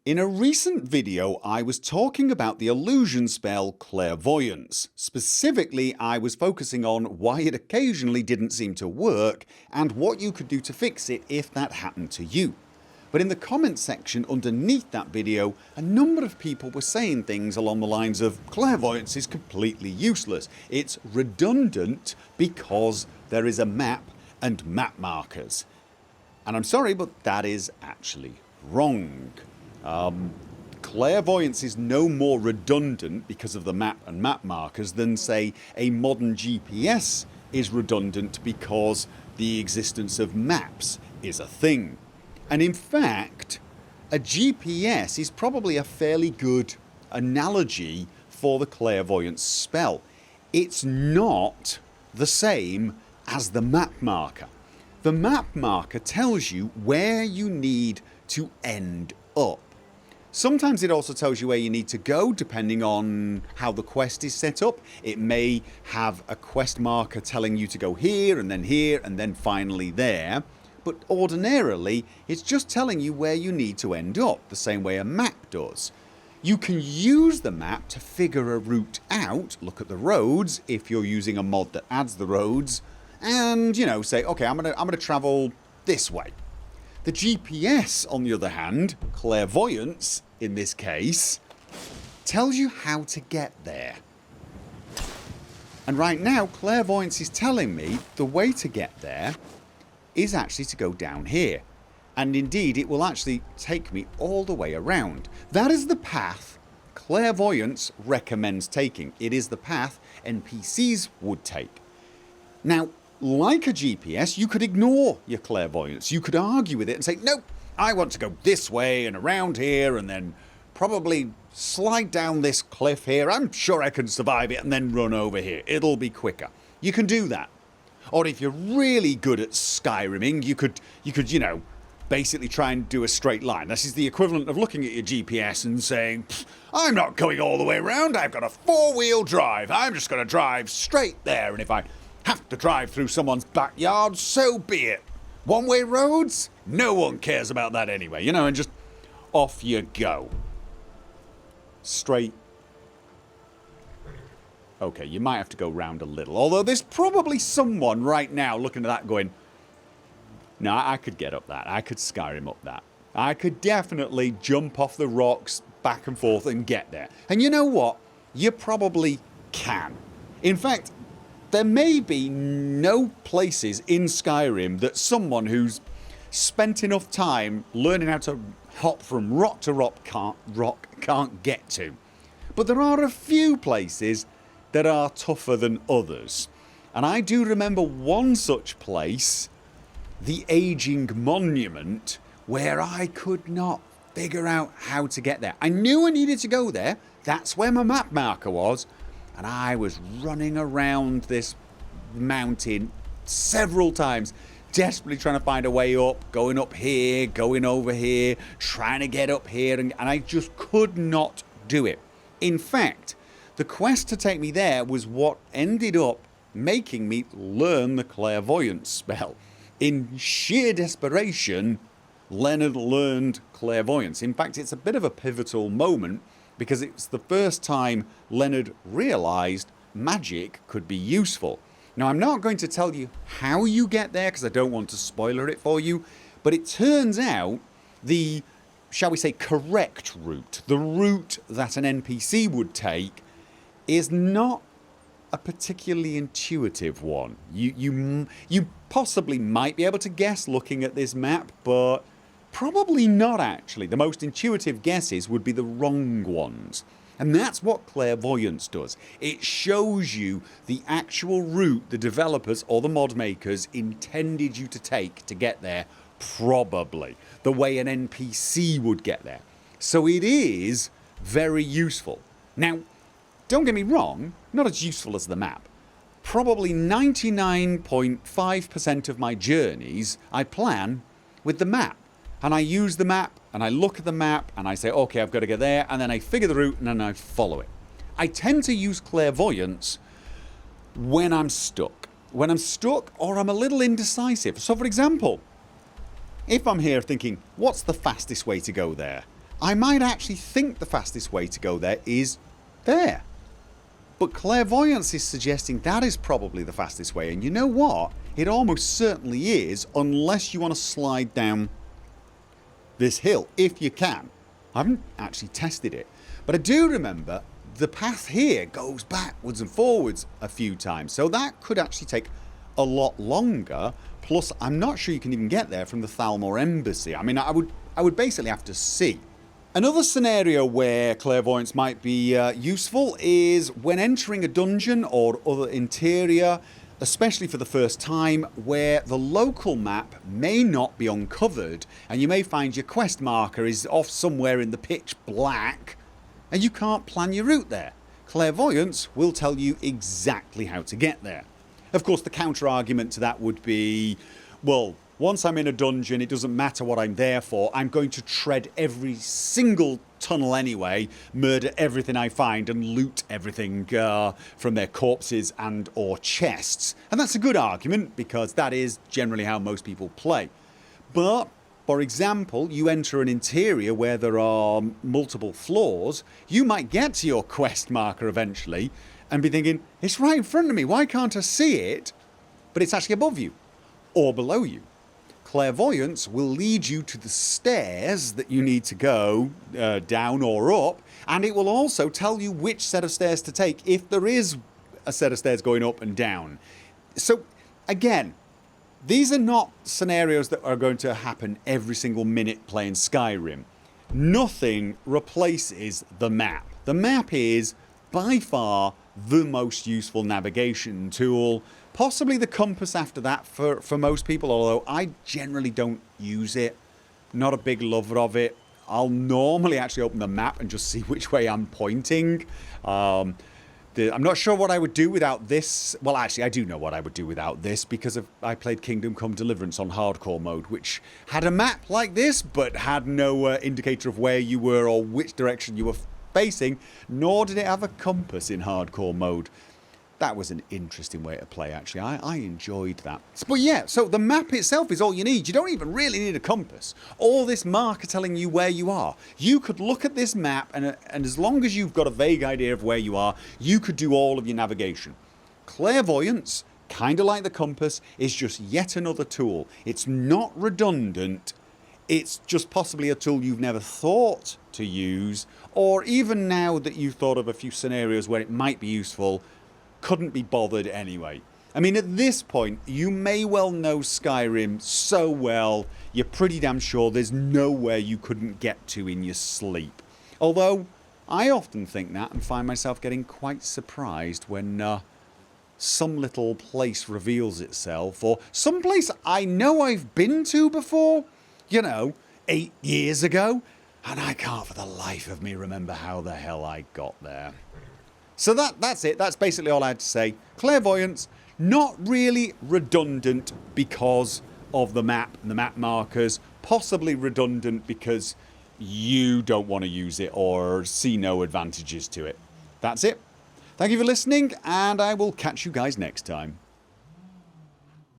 In a recent video I was talking about the illusion spell Clairvoyance. Specifically I was focusing on why it occasionally didn't seem to work and what you could do to fix it if that happened to you. But in the comments section underneath that video a number of people were saying things along the lines of clairvoyance is completely useless, it's redundant because there is a map and map markers. And I'm sorry, but that is actually wrong. Clairvoyance is no more redundant because of the map and map markers than say a modern GPS is redundant because the existence of maps is a thing. And in fact a GPS is probably a fairly good analogy for the clairvoyance spell. It's not the same as the map marker. The map marker tells you where you need to end up. Sometimes it also tells you where you need to go depending on how the quest is set up. It may have a quest marker telling you to go here and then finally there. But ordinarily it's just telling you where you need to end up, the same way a map does. You can use the map to figure a route out, look at the roads if you're using a mod that adds the roads, and say okay I'm gonna travel this way. The GPS on the other hand, clairvoyance in this case, tells you how to get there. And right now clairvoyance is telling me the way to get there is actually to go down here. And indeed it will actually take me all the way around. That is the path clairvoyance recommends taking. It is the path NPCs would take. Now like a GPS you could ignore your clairvoyance. You could argue with it and say nope, I want to go this way and around here and then probably slide down this cliff here. I'm sure I can survive it and then run over here. It'll be quicker. You can do that. Or if you're really good at SKYRIMing you could basically try and do a straight line. This is the equivalent of looking at your GPS and saying I'm not going all the way around, I've got a 4-wheel drive, I'm just going to drive straight there, and if I have to drive through someone's backyard, so be it. One-way roads? No one cares about that anyway, and just off you go. Straight. Okay, you might have to go round a little, although there's probably someone right now looking at that going no, I could get up that, I could SKYRIM up that. I could definitely jump off the rocks back and forth and get there. And you know what? You probably can. In fact there may be no places in SKYRIM that someone who's spent enough time learning how to hop from rock to rock can't get to. But there are a few places that are tougher than others. And I do remember one such place, the Aging Monument, where I could not figure out how to get there. I knew I needed to go there, that's where my map marker was, and I was running around this mountain several times desperately trying to find a way up, going up here, going over here, trying to get up here, and I just could not do it. In fact the quest to take me there was what ended up making me learn the clairvoyance spell. In sheer desperation Leonard learned clairvoyance. In fact it's a bit of a pivotal moment because it's the first time Leonard realised magic could be useful. Now I'm not going to tell you how you get there because I don't want to spoiler it for you, but it turns out the, shall we say, correct route, the route that an NPC would take, is not a particularly intuitive one. You possibly might be able to guess looking at this map, but probably not actually. The most intuitive guesses would be the wrong ones. And that's what clairvoyance does. It shows you the actual route the developers or the mod makers intended you to take to get there, probably the way an NPC would get there. So it is very useful. Now don't get me wrong, not as useful as the map. Probably 99.5% of my journeys I plan with the map. And I use the map and I look at the map and I say okay I've got to get there, and then I figure the route and then I follow it. I tend to use clairvoyance when I'm stuck. When I'm stuck or I'm a little indecisive. So for example, if I'm here thinking what's the fastest way to go there, I might actually think the fastest way to go there is there. But Clairvoyance is suggesting that is probably the fastest way. And you know what? It almost certainly is, unless you want to slide down this hill, if you can. I haven't actually tested it. But I do remember the path here goes backwards and forwards a few times. So that could actually take a lot longer. Plus, I'm not sure you can even get there from the Thalmor Embassy. I mean, I would basically have to see. Another scenario where Clairvoyance might be useful is when entering a dungeon or other interior, especially for the first time, where the local map may not be uncovered and you may find your quest marker is off somewhere in the pitch black and you can't plan your route there. Clairvoyance will tell you exactly how to get there. Of course, the counter argument to that would be, well, once I'm in a dungeon, it doesn't matter what I'm there for. I'm going to tread every single tunnel anyway, murder everything I find and loot everything from their corpses and or chests. And that's a good argument because that is generally how most people play. But, for example, you enter an interior where there are multiple floors, you might get to your quest marker eventually and be thinking, it's right in front of me, why can't I see it? But it's actually above you or below you. Clairvoyance will lead you to the stairs that you need to go down or up, and it will also tell you which set of stairs to take if there is a set of stairs going up and down. So again, these are not scenarios that are going to happen every single minute playing Skyrim. Nothing replaces the map. The map is by far the most useful navigation tool. Possibly the compass after that for most people, although I generally don't use it. Not a big lover of it. I'll normally actually open the map and just see which way I'm pointing. I'm not sure what I would do without this. Well, actually, I do know what I would do without this because I played Kingdom Come Deliverance on hardcore mode, which had a map like this, but had no indicator of where you were or which direction you were facing, nor did it have a compass in hardcore mode. That was an interesting way to play, actually. I enjoyed that. But yeah, so the map itself is all you need. You don't even really need a compass. All this marker telling you where you are. You could look at this map, and as long as you've got a vague idea of where you are, you could do all of your navigation. Clairvoyance, kind of like the compass, is just yet another tool. It's not redundant. It's just possibly a tool you've never thought to use, or even now that you've thought of a few scenarios where it might be useful, couldn't be bothered anyway. I mean, at this point, you may well know Skyrim so well, you're pretty damn sure there's nowhere you couldn't get to in your sleep. Although, I often think that and find myself getting quite surprised when some little place reveals itself, or some place I know I've been to before, 8 years ago, and I can't for the life of me remember how the hell I got there. So that's it. That's basically all I had to say. Clairvoyance, not really redundant because of the map and the map markers. Possibly redundant because you don't want to use it or see no advantages to it. That's it. Thank you for listening, and I will catch you guys next time.